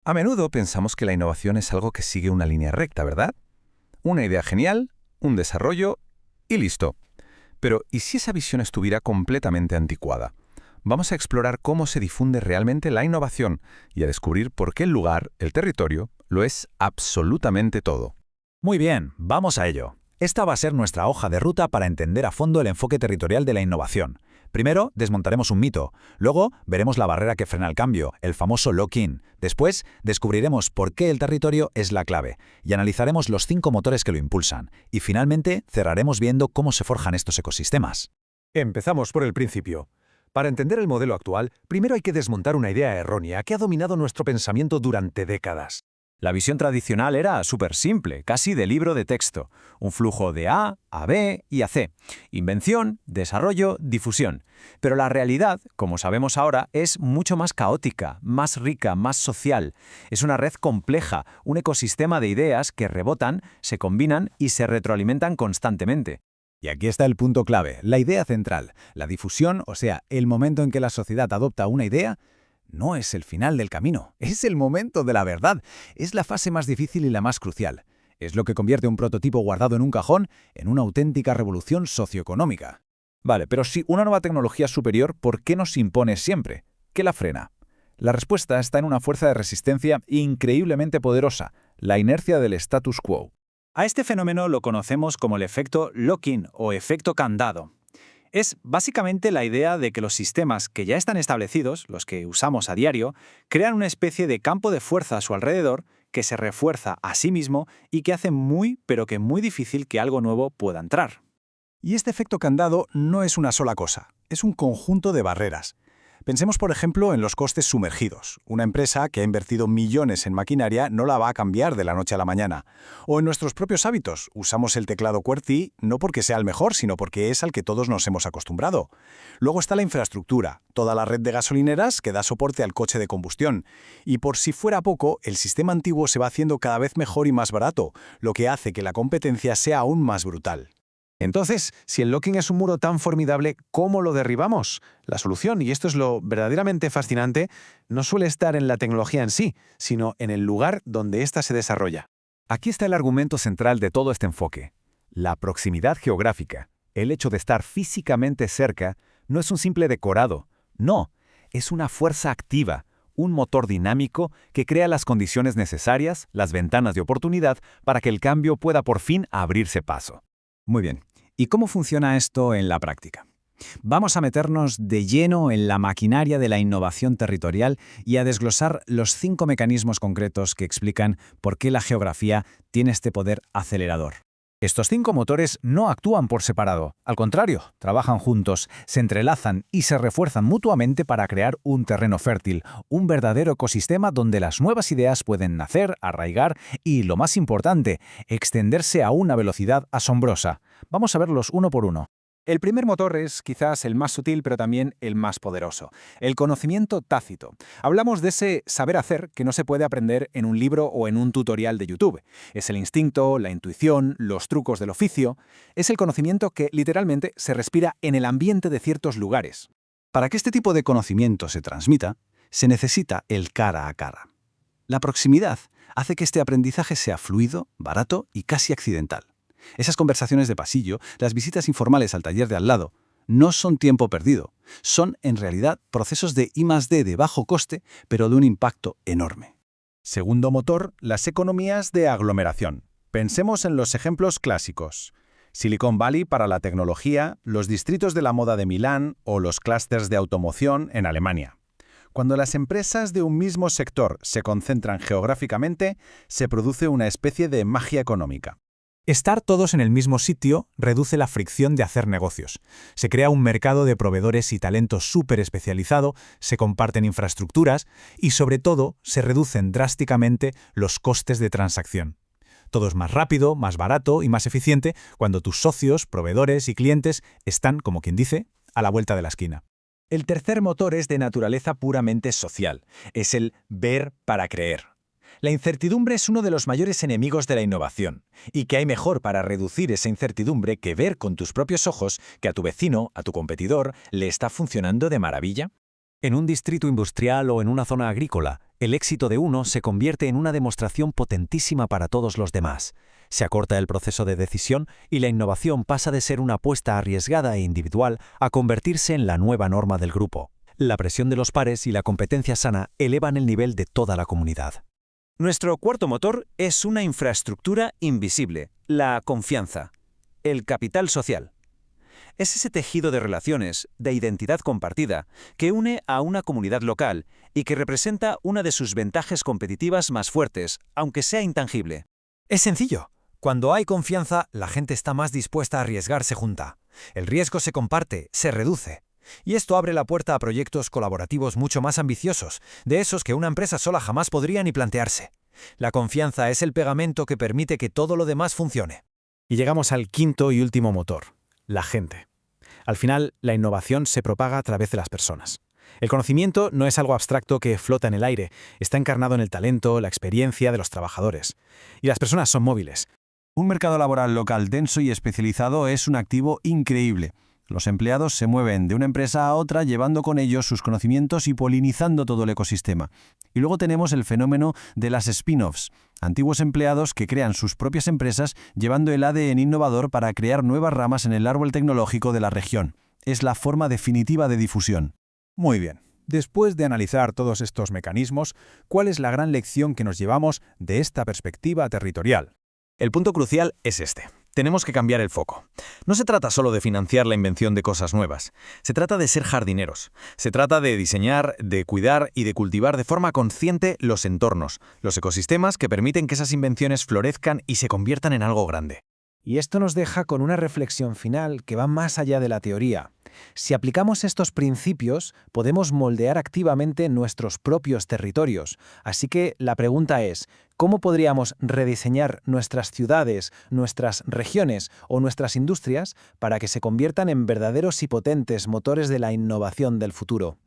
A menudo pensamos que la innovación es algo que sigue una línea recta, ¿verdad? Una idea genial, un desarrollo y listo. Pero, ¿y si esa visión estuviera completamente anticuada? Vamos a explorar cómo se difunde realmente la innovación y a descubrir por qué el lugar, el territorio, lo es absolutamente todo. Muy bien, vamos a ello. Esta va a ser nuestra hoja de ruta para entender a fondo el enfoque territorial de la innovación. Primero, desmontaremos un mito. Luego, veremos la barrera que frena el cambio, el famoso lock-in. Después, descubriremos por qué el territorio es la clave y analizaremos los 5 motores que lo impulsan. Y finalmente, cerraremos viendo cómo se forjan estos ecosistemas. Empezamos por el principio. Para entender el modelo actual, primero hay que desmontar una idea errónea que ha dominado nuestro pensamiento durante décadas. La visión tradicional era súper simple, casi de libro de texto. Un flujo de A a B y a C. Invención, desarrollo, difusión. Pero la realidad, como sabemos ahora, es mucho más caótica, más rica, más social. Es una red compleja, un ecosistema de ideas que rebotan, se combinan y se retroalimentan constantemente. Y aquí está el punto clave, la idea central. La difusión, o sea, el momento en que la sociedad adopta una idea, no es el final del camino, es el momento de la verdad. Es la fase más difícil y la más crucial. Es lo que convierte un prototipo guardado en un cajón en una auténtica revolución socioeconómica. Vale, pero si una nueva tecnología es superior, ¿por qué nos impone siempre? ¿Qué la frena? La respuesta está en una fuerza de resistencia increíblemente poderosa, la inercia del status quo. A este fenómeno lo conocemos como el efecto lock-in o efecto candado. Es básicamente la idea de que los sistemas que ya están establecidos, los que usamos a diario, crean una especie de campo de fuerza a su alrededor que se refuerza a sí mismo y que hace pero que muy difícil que algo nuevo pueda entrar. Y este efecto candado no es una sola cosa, es un conjunto de barreras. Pensemos, por ejemplo, en los costes sumergidos. Una empresa que ha invertido millones en maquinaria no la va a cambiar de la noche a la mañana. O en nuestros propios hábitos. Usamos el teclado QWERTY no porque sea el mejor, sino porque es al que todos nos hemos acostumbrado. Luego está la infraestructura, toda la red de gasolineras que da soporte al coche de combustión. Y por si fuera poco, el sistema antiguo se va haciendo cada vez mejor y más barato, lo que hace que la competencia sea aún más brutal. Entonces, si el locking es un muro tan formidable, ¿cómo lo derribamos? La solución, y esto es lo verdaderamente fascinante, no suele estar en la tecnología en sí, sino en el lugar donde ésta se desarrolla. Aquí está el argumento central de todo este enfoque. La proximidad geográfica, el hecho de estar físicamente cerca, no es un simple decorado. No, es una fuerza activa, un motor dinámico que crea las condiciones necesarias, las ventanas de oportunidad, para que el cambio pueda por fin abrirse paso. Muy bien. ¿Y cómo funciona esto en la práctica? Vamos a meternos de lleno en la maquinaria de la innovación territorial y a desglosar los 5 mecanismos concretos que explican por qué la geografía tiene este poder acelerador. Estos 5 motores no actúan por separado, al contrario, trabajan juntos, se entrelazan y se refuerzan mutuamente para crear un terreno fértil, un verdadero ecosistema donde las nuevas ideas pueden nacer, arraigar y, lo más importante, extenderse a una velocidad asombrosa. Vamos a verlos uno por uno. El primer motor es quizás el más sutil, pero también el más poderoso. El conocimiento tácito. Hablamos de ese saber hacer que no se puede aprender en un libro o en un tutorial de YouTube. Es el instinto, la intuición, los trucos del oficio. Es el conocimiento que literalmente se respira en el ambiente de ciertos lugares. Para que este tipo de conocimiento se transmita, se necesita el cara a cara. La proximidad hace que este aprendizaje sea fluido, barato y casi accidental. Esas conversaciones de pasillo, las visitas informales al taller de al lado, no son tiempo perdido. Son, en realidad, procesos de I+D de bajo coste, pero de un impacto enorme. Segundo motor, las economías de aglomeración. Pensemos en los ejemplos clásicos. Silicon Valley para la tecnología, los distritos de la moda de Milán o los clústeres de automoción en Alemania. Cuando las empresas de un mismo sector se concentran geográficamente, se produce una especie de magia económica. Estar todos en el mismo sitio reduce la fricción de hacer negocios. Se crea un mercado de proveedores y talento súper especializado, se comparten infraestructuras y, sobre todo, se reducen drásticamente los costes de transacción. Todo es más rápido, más barato y más eficiente cuando tus socios, proveedores y clientes están, como quien dice, a la vuelta de la esquina. El tercer motor es de naturaleza puramente social. Es el ver para creer. La incertidumbre es uno de los mayores enemigos de la innovación. ¿Y qué hay mejor para reducir esa incertidumbre que ver con tus propios ojos que a tu vecino, a tu competidor, le está funcionando de maravilla? En un distrito industrial o en una zona agrícola, El éxito de uno se convierte en una demostración potentísima para todos los demás. Se acorta el proceso de decisión y la innovación pasa de ser una apuesta arriesgada e individual a convertirse en la nueva norma del grupo. La presión de los pares y la competencia sana elevan el nivel de toda la comunidad. Nuestro cuarto motor es una infraestructura invisible, la confianza, el capital social. Es ese tejido de relaciones, de identidad compartida, que une a una comunidad local y que representa una de sus ventajas competitivas más fuertes, aunque sea intangible. Es sencillo. Cuando hay confianza, la gente está más dispuesta a arriesgarse junta. El riesgo se comparte, se reduce. Y esto abre la puerta a proyectos colaborativos mucho más ambiciosos, de esos que una empresa sola jamás podría ni plantearse. La confianza es el pegamento que permite que todo lo demás funcione. Y llegamos al quinto y último motor, la gente. Al final, la innovación se propaga a través de las personas. El conocimiento no es algo abstracto que flota en el aire, está encarnado en el talento, la experiencia de los trabajadores. Y las personas son móviles. Un mercado laboral local denso y especializado es un activo increíble. Los empleados se mueven de una empresa a otra llevando con ellos sus conocimientos y polinizando todo el ecosistema. Y luego tenemos el fenómeno de las spin-offs, antiguos empleados que crean sus propias empresas llevando el ADN innovador para crear nuevas ramas en el árbol tecnológico de la región. Es la forma definitiva de difusión. Muy bien. Después de analizar todos estos mecanismos, ¿cuál es la gran lección que nos llevamos de esta perspectiva territorial? El punto crucial es este. Tenemos que cambiar el foco. No se trata solo de financiar la invención de cosas nuevas. Se trata de ser jardineros. Se trata de diseñar, de cuidar y de cultivar de forma consciente los entornos, los ecosistemas que permiten que esas invenciones florezcan y se conviertan en algo grande. Y esto nos deja con una reflexión final que va más allá de la teoría. Si aplicamos estos principios, podemos moldear activamente nuestros propios territorios. Así que la pregunta es, ¿cómo podríamos rediseñar nuestras ciudades, nuestras regiones o nuestras industrias para que se conviertan en verdaderos y potentes motores de la innovación del futuro?